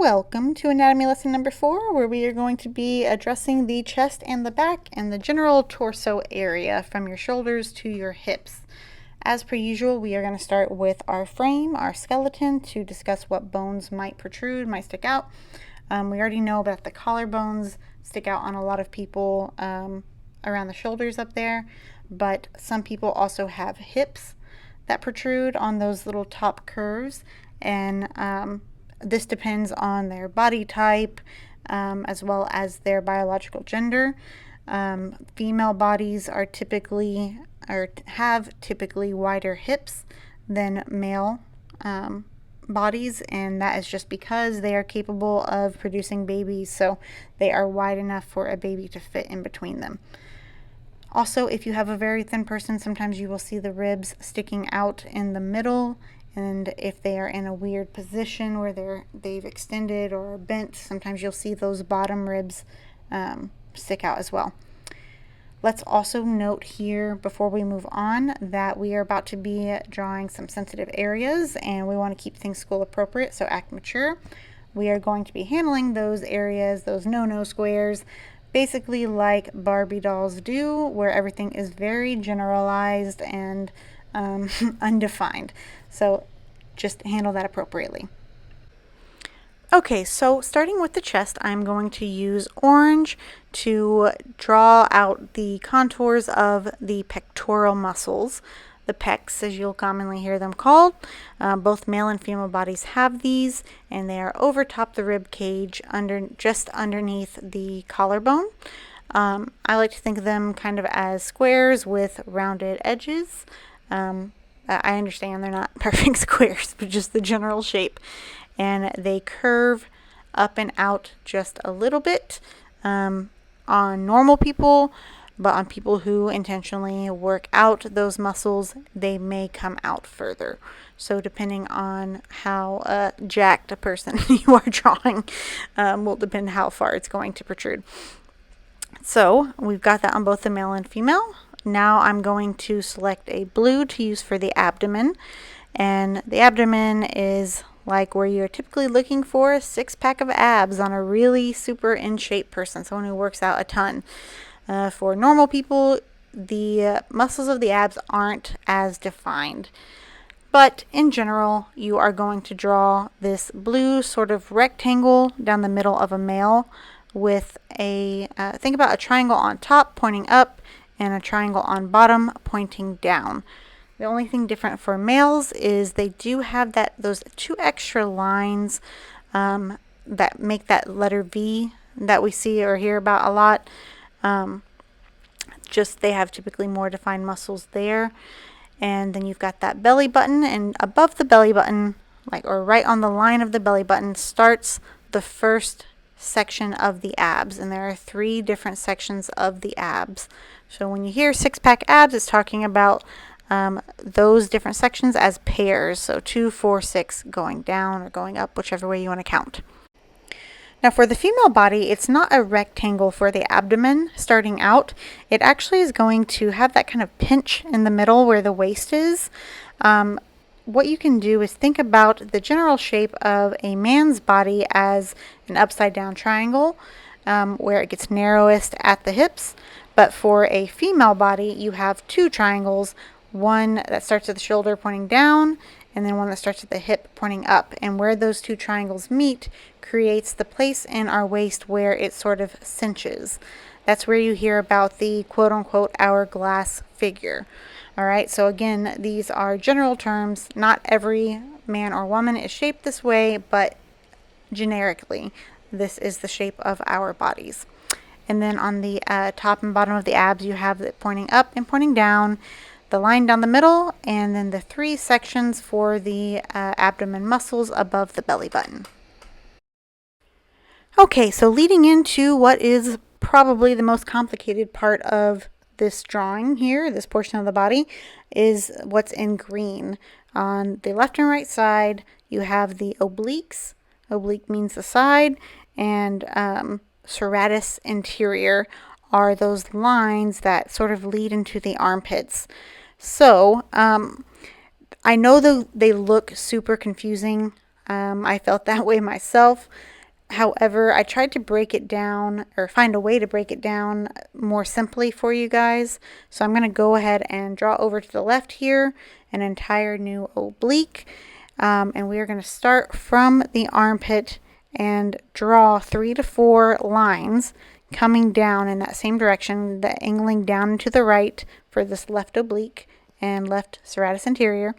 Welcome to anatomy lesson number 4, where we are going to be addressing the chest and the back and the general torso area from your shoulders to your hips. As per usual, we are going to start with our frame, our skeleton, to discuss what bones might protrude, might stick out. We already know that the collarbones stick out on a lot of people around the shoulders up there, but some people also have hips that protrude on those little top curves, and this depends on their body type as well as their biological gender. Female bodies are typically have typically wider hips than male bodies, and that is just because they are capable of producing babies, so they are wide enough for a baby to fit in between them. Also, if you have a very thin person, sometimes you will see the ribs sticking out in the middle, and if they are in a weird position where they've extended or bent, sometimes you'll see those bottom ribs stick out as well. Let's also note here before we move on that we are about to be drawing some sensitive areas, and we want to keep things school appropriate, so act mature. We are going to be handling those areas, those no-no squares, basically like Barbie dolls do, where everything is very generalized and undefined. So just handle that appropriately. Okay, so starting with the chest, I'm going to use orange to draw out the contours of the pectoral muscles, the pecs as you'll commonly hear them called. Both male and female bodies have these, and they are over top the rib cage, just underneath the collarbone. I like to think of them kind of as squares with rounded edges. I understand they're not perfect squares, but just the general shape. And they curve up and out just a little bit on normal people, but on people who intentionally work out those muscles, they may come out further. So depending on how jacked a person you are drawing will depend how far it's going to protrude. So we've got that on both the male and female. Now I'm going to select a blue to use for the abdomen, and the abdomen is like where you're typically looking for a six-pack of abs on a really super in shape person, someone who works out a ton. For normal people, the muscles of the abs aren't as defined, but in general you are going to draw this blue sort of rectangle down the middle of a male with a think about a triangle on top pointing up and a triangle on bottom pointing down. The only thing different for males is they do have those two extra lines that make that letter V that we see or hear about a lot. Just they have typically more defined muscles there. And then you've got that belly button, and above the belly button, or right on the line of the belly button, starts the first section of the abs, and there are 3 different sections of the abs. So when you hear six-pack abs, it's talking about those different sections as pairs, so 2, 4, 6 going down or going up, whichever way you want to count. Now for the female body, it's not a rectangle for the abdomen starting out. It actually is going to have that kind of pinch in the middle where the waist is. What you can do is think about the general shape of a man's body as an upside down triangle, where it gets narrowest at the hips. But for a female body, you have 2 triangles, one that starts at the shoulder pointing down, and then one that starts at the hip pointing up. And where those 2 triangles meet creates the place in our waist where it sort of cinches. That's where you hear about the quote-unquote hourglass figure. All right, so again, these are general terms. Not every man or woman is shaped this way, but generically, this is the shape of our bodies. And then on the top and bottom of the abs, you have it pointing up and pointing down, the line down the middle, and then the 3 sections for the abdomen muscles above the belly button. Okay, so leading into what is probably the most complicated part of this drawing here, this portion of the body, is what's in green. On the left and right side, you have the obliques. Oblique means the side, and serratus anterior are those lines that sort of lead into the armpits. So I know they look super confusing. I felt that way myself. However, I tried to break it down or find a way to break it down more simply for you guys. So I'm going to go ahead and draw over to the left here an entire new oblique. And we are going to start from the armpit and draw 3 to 4 lines coming down in that same direction, the angling down and to the right for this left oblique and left serratus anterior.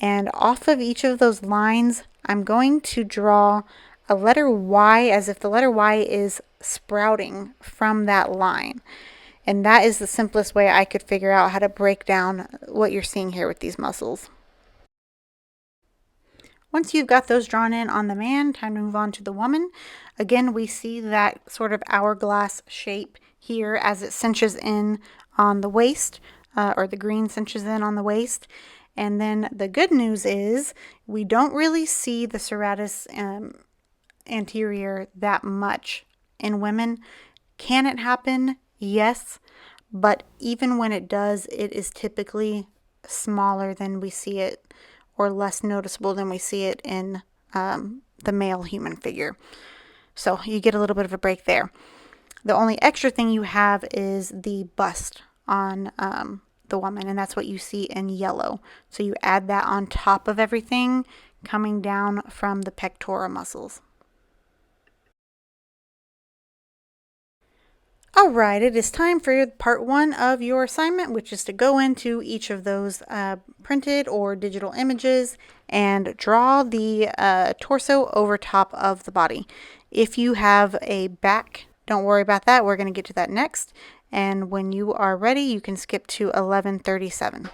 And off of each of those lines, I'm going to draw a letter Y as if the letter Y is sprouting from that line. And that is the simplest way I could figure out how to break down what you're seeing here with these muscles. Once you've got those drawn in on the man, time to move on to the woman. Again, we see that sort of hourglass shape here as it cinches in on the waist, or the green cinches in on the waist. And then the good news is we don't really see the serratus anterior that much in women. Can it happen? Yes. But even when it does, it is typically smaller than we see it, or less noticeable than we see it in the male human figure. So you get a little bit of a break there. The only extra thing you have is the bust on the woman, and that's what you see in yellow. So you add that on top of everything coming down from the pectoral muscles. All right, it is time for part 1 of your assignment, which is to go into each of those printed or digital images and draw the torso over top of the body. If you have a back, don't worry about that. We're going to get to that next. And when you are ready, you can skip to 1137.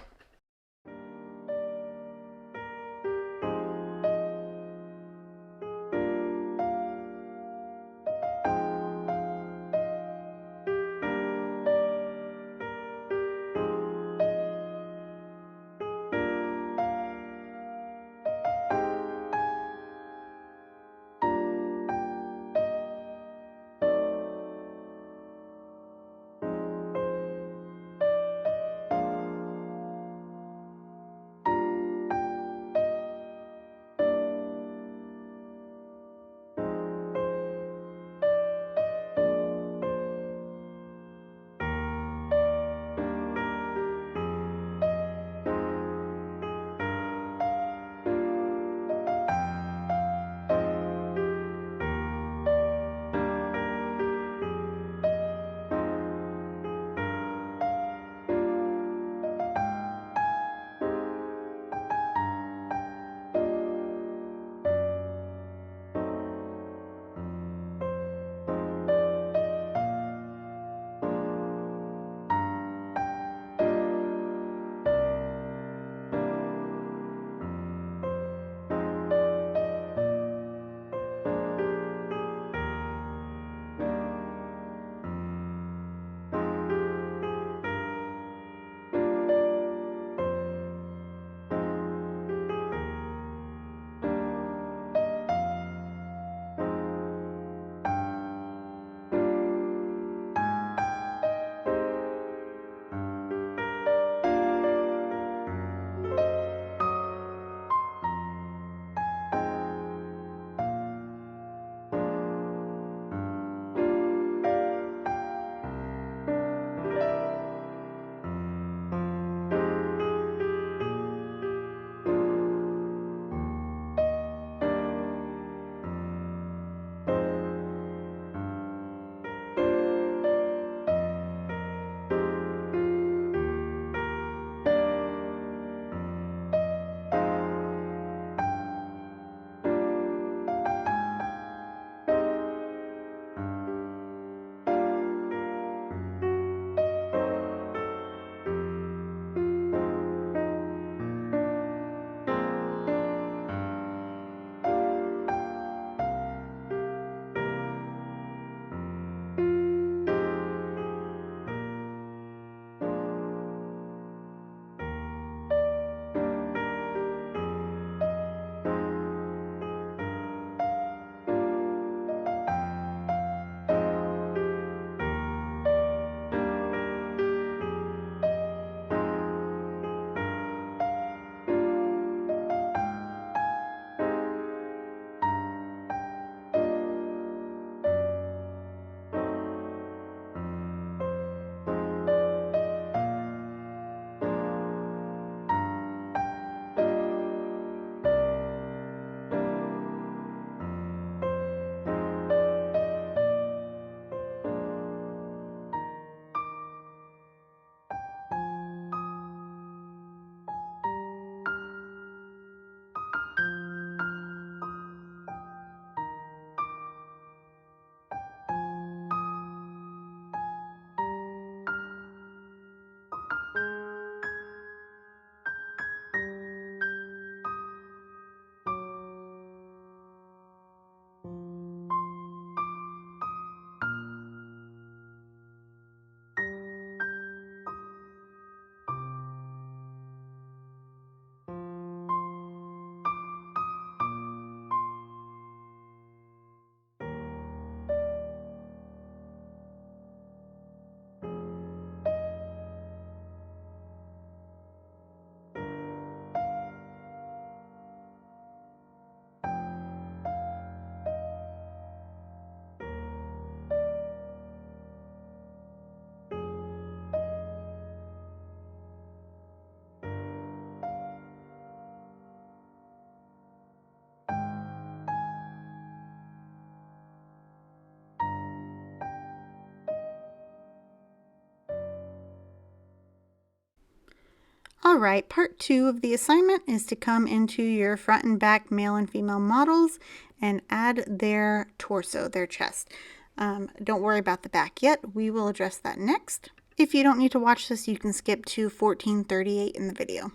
Alright, part 2 of the assignment is to come into your front and back male and female models and add their torso, their chest. Don't worry about the back yet. We will address that next. If you don't need to watch this, you can skip to 1438 in the video.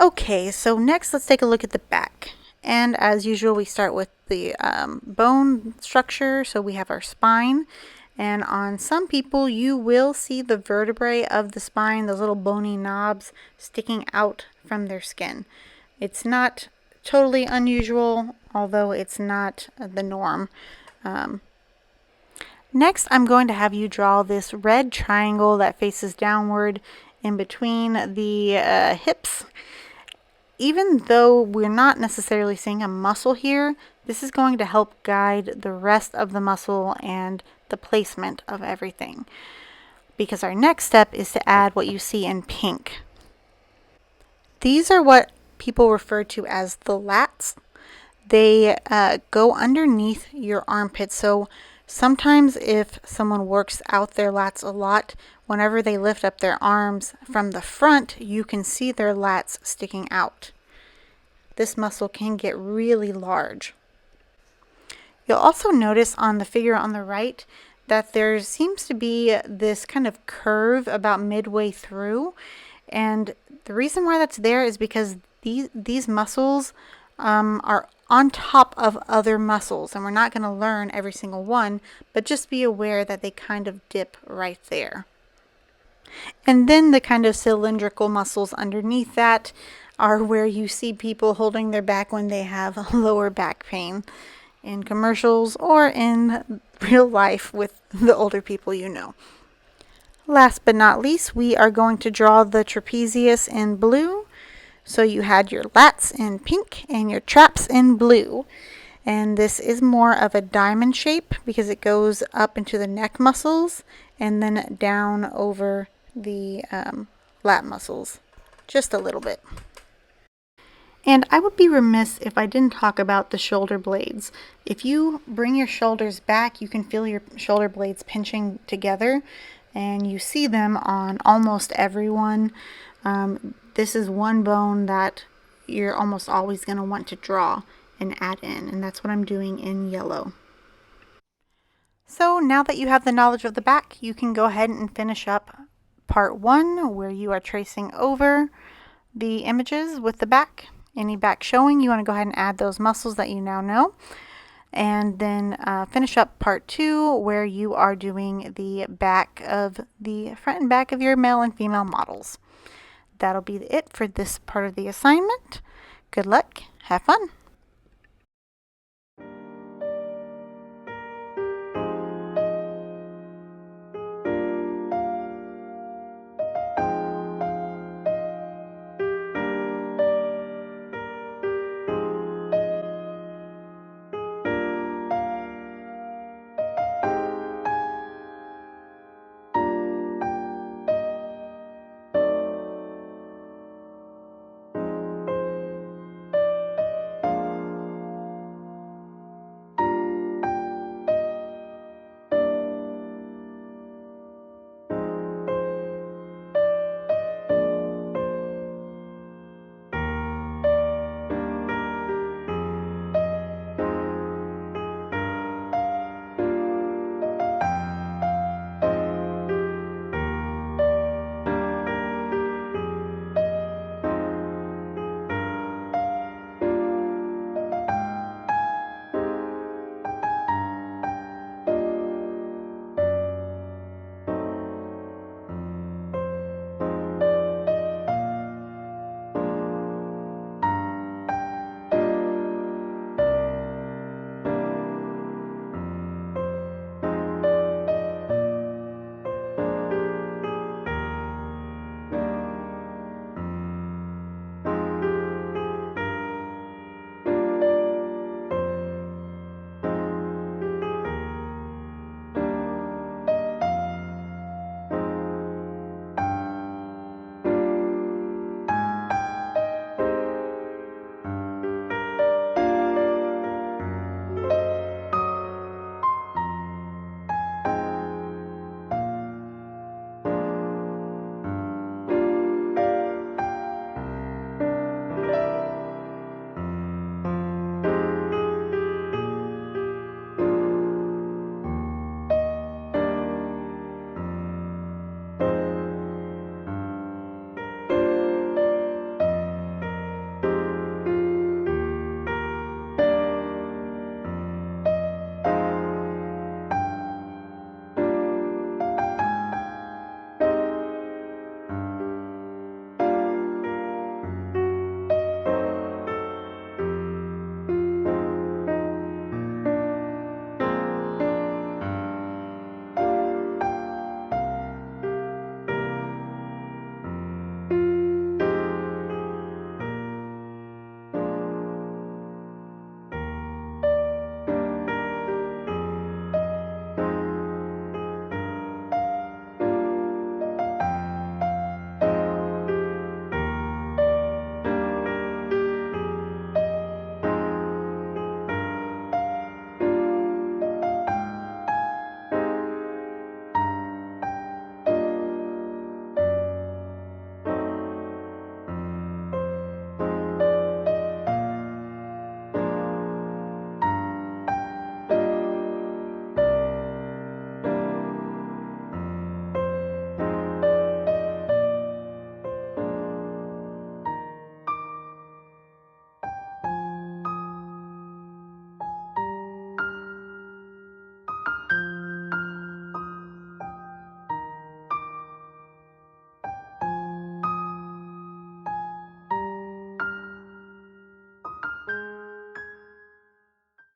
Okay, so next let's take a look at the back. And as usual, we start with the bone structure. So we have our spine. And on some people, you will see the vertebrae of the spine, those little bony knobs sticking out from their skin. It's not totally unusual, although it's not the norm. Next, I'm going to have you draw this red triangle that faces downward in between the hips. Even though we're not necessarily seeing a muscle here, this is going to help guide the rest of the muscle and the placement of everything. Because our next step is to add what you see in pink. These are what people refer to as the lats. They go underneath your armpit. So sometimes if someone works out their lats a lot, whenever they lift up their arms from the front, you can see their lats sticking out. This muscle can get really large. You'll also notice on the figure on the right that there seems to be this kind of curve about midway through. And the reason why that's there is because these muscles are on top of other muscles. And we're not going to learn every single one, but just be aware that they kind of dip right there. And then the kind of cylindrical muscles underneath that are where you see people holding their back when they have lower back pain in commercials or in real life with the older people you know. Last but not least, we are going to draw the trapezius in blue. So you had your lats in pink and your traps in blue. And this is more of a diamond shape because it goes up into the neck muscles and then down over the lat muscles just a little bit. And I would be remiss if I didn't talk about the shoulder blades. If you bring your shoulders back, you can feel your shoulder blades pinching together, and you see them on almost everyone. This is one bone that you're almost always going to want to draw and add in, and that's what I'm doing in yellow. So now that you have the knowledge of the back, you can go ahead and finish up part 1, where you are tracing over the images with the back. Any back showing, you want to go ahead and add those muscles that you now know. And then finish up part 2, where you are doing the back of the front and back of your male and female models. That'll be it for this part of the assignment. Good luck. Have fun.